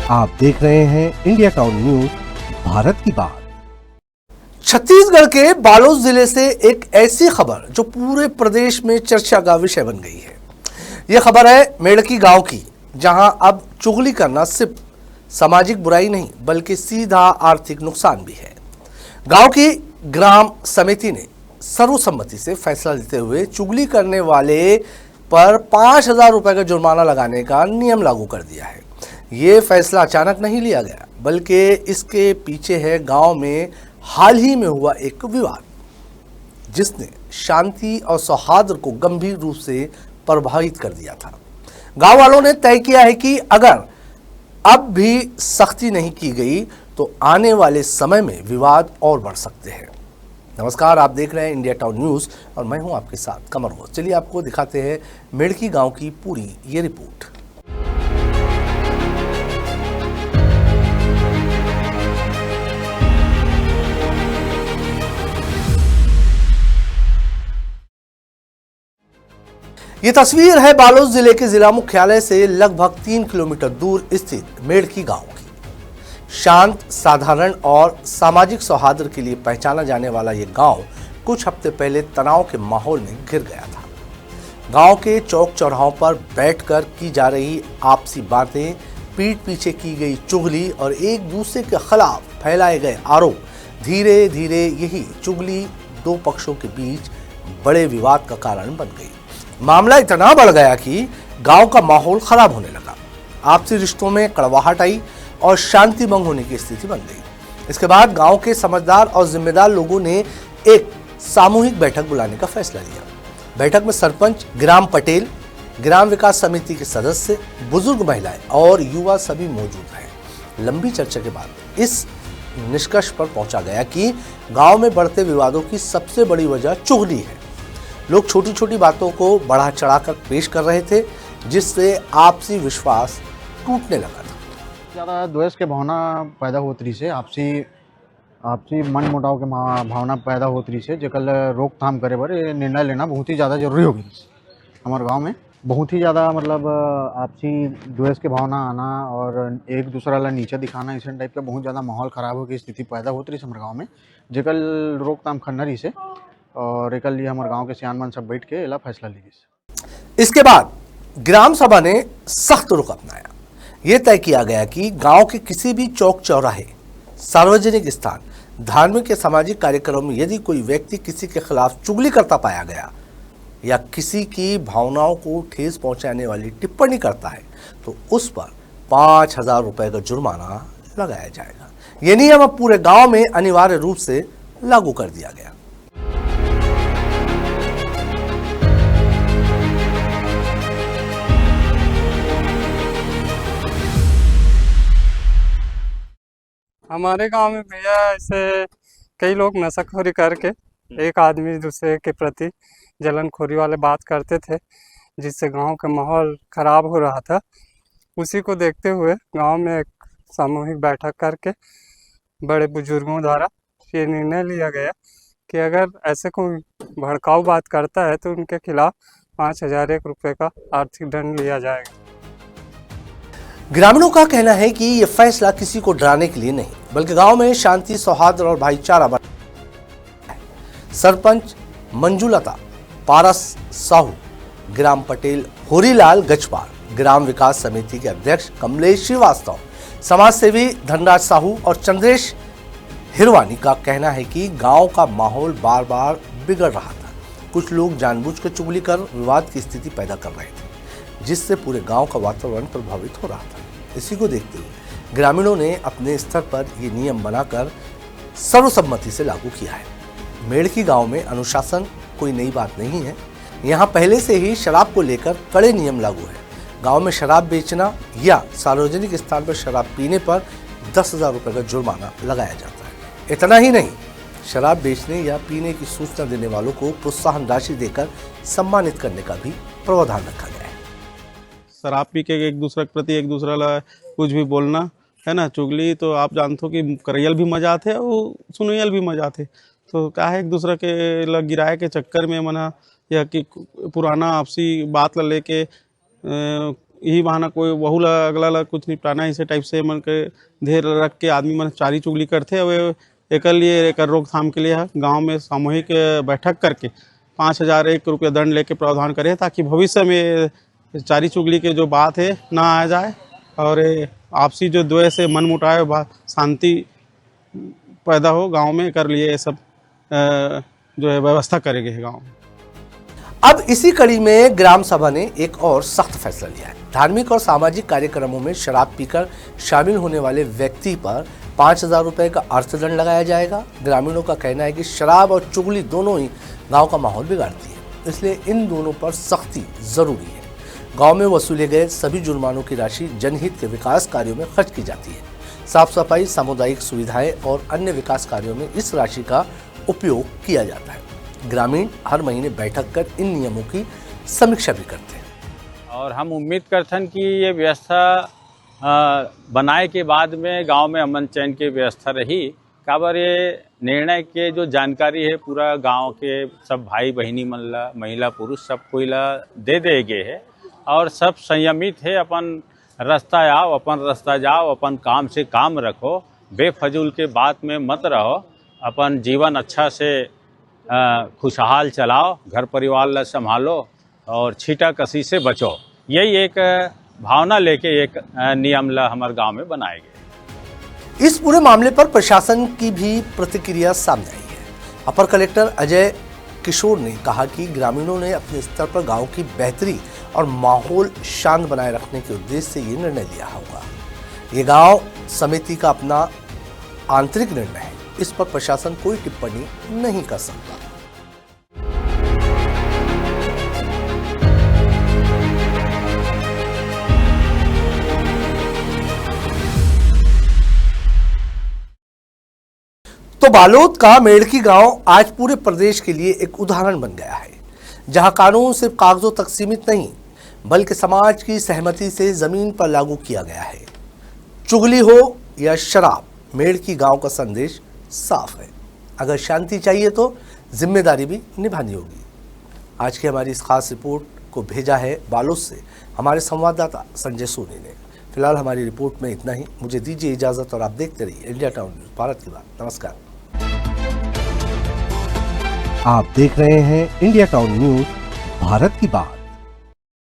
आप देख रहे हैं इंडिया टाउन न्यूज, भारत की बात। छत्तीसगढ़ के बालोद जिले से एक ऐसी खबर जो पूरे प्रदेश में चर्चा का विषय बन गई है। यह खबर है मेड़की गांव की, जहां अब चुगली करना सिर्फ सामाजिक बुराई नहीं बल्कि सीधा आर्थिक नुकसान भी है। गांव की ग्राम समिति ने सर्वसम्मति से फैसला लेते हुए चुगली करने वाले पर 5,000 रुपए का जुर्माना लगाने का नियम लागू कर दिया है। ये फैसला अचानक नहीं लिया गया, बल्कि इसके पीछे है गांव में हाल ही में हुआ एक विवाद, जिसने शांति और सौहार्द को गंभीर रूप से प्रभावित कर दिया था। गांव वालों ने तय किया है कि अगर अब भी सख्ती नहीं की गई तो आने वाले समय में विवाद और बढ़ सकते हैं। नमस्कार, आप देख रहे हैं इंडिया टाउन न्यूज और मैं हूं आपके साथ कमर घोष। चलिए आपको दिखाते हैं मेड़की गांव की पूरी ये रिपोर्ट। ये तस्वीर है बालोद जिले के जिला मुख्यालय से लगभग 3 किलोमीटर दूर स्थित मेड़की गांव की। शांत, साधारण और सामाजिक सौहार्द के लिए पहचाना जाने वाला ये गांव कुछ हफ्ते पहले तनाव के माहौल में घिर गया था। गांव के चौक चौराहों पर बैठकर की जा रही आपसी बातें, पीठ पीछे की गई चुगली और एक दूसरे के खिलाफ फैलाए गए आरोप धीरे धीरे यही चुगली दो पक्षों के बीच बड़े विवाद का कारण बन गई। मामला इतना बढ़ गया कि गांव का माहौल खराब होने लगा। आपसी रिश्तों में कड़वाहट आई और शांति भंग होने की स्थिति बन गई। इसके बाद गांव के समझदार और जिम्मेदार लोगों ने एक सामूहिक बैठक बुलाने का फैसला लिया। बैठक में सरपंच, ग्राम पटेल, ग्राम विकास समिति के सदस्य, बुजुर्ग महिलाएं और युवा सभी मौजूद रहे। लंबी चर्चा के बाद इस निष्कर्ष पर पहुंचा गया कि गांव में बढ़ते विवादों की सबसे बड़ी वजह चुगली है। लोग छोटी छोटी बातों को बढ़ा चढ़ाकर पेश कर रहे थे, जिससे आपसी विश्वास टूटने लगा था। ज़्यादा द्वेष के भावना पैदा होत रही से, आपसी मन मुटाव के भावना पैदा होत रही से, जेकर रोकथाम करे बर निर्णय लेना बहुत ही ज़्यादा जरूरी हो गई हमारे गांव में। बहुत ही ज़्यादा मतलब आपसी द्वेष के भावना आना और एक दूसरा ला नीचे दिखाना, इस टाइप का बहुत ज़्यादा माहौल ख़राब हो की स्थिति पैदा होत रही हमारे गाँव में, जेकर रोकथाम करना रही से और एक लिए हमारे गांव के सियान मन सब बैठ के एला फैसला ली। इसके बाद ग्राम सभा ने सख्त रुख अपनाया। यह तय किया गया कि गांव के किसी भी चौक चौराहे, सार्वजनिक स्थान, धार्मिक या सामाजिक कार्यक्रम में यदि कोई व्यक्ति किसी के खिलाफ चुगली करता पाया गया या किसी की भावनाओं को ठेस पहुंचाने वाली टिप्पणी करता है तो उस पर 5,000 रुपए का जुर्माना लगाया जाएगा। यह नियम अब पूरे गांव में अनिवार्य रूप से लागू कर दिया गया। हमारे गांव में भैया ऐसे कई लोग नशाखोरी करके एक आदमी दूसरे के प्रति जलनखोरी वाले बात करते थे, जिससे गांव का माहौल खराब हो रहा था। उसी को देखते हुए गांव में एक सामूहिक बैठक करके बड़े बुजुर्गों द्वारा ये निर्णय लिया गया कि अगर ऐसे कोई भड़काऊ बात करता है तो उनके खिलाफ 5,001 रुपये का आर्थिक दंड लिया जाएगा। ग्रामीणों का कहना है कि यह फैसला किसी को डराने के लिए नहीं, बल्कि गांव में शांति, सौहार्द और भाईचारा बना है। सरपंच मंजुलता पारस साहू, ग्राम पटेल होरीलाल गजपाल, ग्राम विकास समिति के अध्यक्ष कमलेश श्रीवास्तव, समाज सेवी धनराज साहू और चंद्रेश हिरवानी का कहना है कि गांव का माहौल बार बार बिगड़ रहा था। कुछ लोग जानबूझकर चुगली कर विवाद की स्थिति पैदा कर रहे थे, जिससे पूरे गांव का वातावरण प्रभावित हो रहा था। इसी को देखते हुए ग्रामीणों ने अपने स्तर पर ये नियम बनाकर सर्वसम्मति से लागू किया है। मेड़की गांव में अनुशासन कोई नई बात नहीं है। यहाँ पहले से ही शराब को लेकर कड़े नियम लागू है। गांव में शराब बेचना या सार्वजनिक स्थान पर शराब पीने पर 10,000 रुपये का जुर्माना लगाया जाता है। इतना ही नहीं, शराब बेचने या पीने की सूचना देने वालों को प्रोत्साहन राशि देकर सम्मानित करने का भी प्रावधान रखा गया है। शराब पी के एक दूसरे के प्रति एक दूसरा ला कुछ भी बोलना है ना, चुगली तो आप जानते हो कि करैयल भी मजा आते और सुनैयल भी मजा आते। तो क्या है, एक दूसरे के लग गिराए के चक्कर में मना या कि पुराना आपसी बात ला लेके यही बहाना कोई वहू ला अगला ला कुछ निपटाना इसे टाइप से मन के धेर रख के आदमी मन चारी चुगली करते। अब एक लिए एक रोकथाम के लिए गांव में सामूहिक बैठक करके 5,001 रुपया दंड लेके प्रावधान करें, ताकि भविष्य में चारी चुगली के जो बात है ना आ जाए और आपसी जो द्वेष से मन मुटाव शांति पैदा हो गांव में। कर लिए ये सब जो है व्यवस्था करेंगे गांव में। अब इसी कड़ी में ग्राम सभा ने एक और सख्त फैसला लिया है। धार्मिक और सामाजिक कार्यक्रमों में शराब पीकर शामिल होने वाले व्यक्ति पर 5,000 रुपए का अर्थदंड लगाया जाएगा। ग्रामीणों का कहना है कि शराब और चुगली दोनों ही गांव का माहौल बिगाड़ती है, इसलिए इन दोनों पर सख्ती जरूरी है। गांव में वसूले गए सभी जुर्मानों की राशि जनहित के विकास कार्यों में खर्च की जाती है। साफ सफाई, सामुदायिक सुविधाएं और अन्य विकास कार्यों में इस राशि का उपयोग किया जाता है। ग्रामीण हर महीने बैठक कर इन नियमों की समीक्षा भी करते हैं और हम उम्मीद करते हैं कि ये व्यवस्था बनाए के बाद में गांव में अमन चैन की व्यवस्था रही। काबर ये निर्णय के जो जानकारी है पूरा गांव के सब भाई बहनी मन ला, महिला पुरुष सब कोई ला दे गए है और सब संयमित है। अपन रास्ता आओ, अपन रास्ता जाओ, अपन काम से काम रखो, बेफजूल के बात में मत रहो, अपन जीवन अच्छा से खुशहाल चलाओ, घर परिवार ला संभालो और छीटा कसी से बचो। यही एक भावना लेके एक नियम ला हमारे गांव में बनाए गए। इस पूरे मामले पर प्रशासन की भी प्रतिक्रिया सामने आई है। अपर कलेक्टर अजय किशोर ने कहा कि ग्रामीणों ने अपने स्तर पर गांव की बेहतरी और माहौल शांत बनाए रखने के उद्देश्य से ये निर्णय लिया होगा। ये गांव समिति का अपना आंतरिक निर्णय है, इस पर प्रशासन कोई टिप्पणी नहीं कर सकता। तो बालोद का मेड़की गांव आज पूरे प्रदेश के लिए एक उदाहरण बन गया है, जहां कानून सिर्फ कागजों तक सीमित नहीं बल्कि समाज की सहमति से जमीन पर लागू किया गया है। चुगली हो या शराब, मेड़की गांव का संदेश साफ है। अगर शांति चाहिए तो जिम्मेदारी भी निभानी होगी। आज की हमारी इस खास रिपोर्ट को भेजा है बालोद से हमारे संवाददाता संजय सोनी ने। फिलहाल हमारी रिपोर्ट में इतना ही। मुझे दीजिए इजाजत और आप देखते रहिए इंडिया टाउन न्यूज़, भारत की बात। नमस्कार। आप देख रहे हैं इंडिया टाउन न्यूज़, भारत की बात।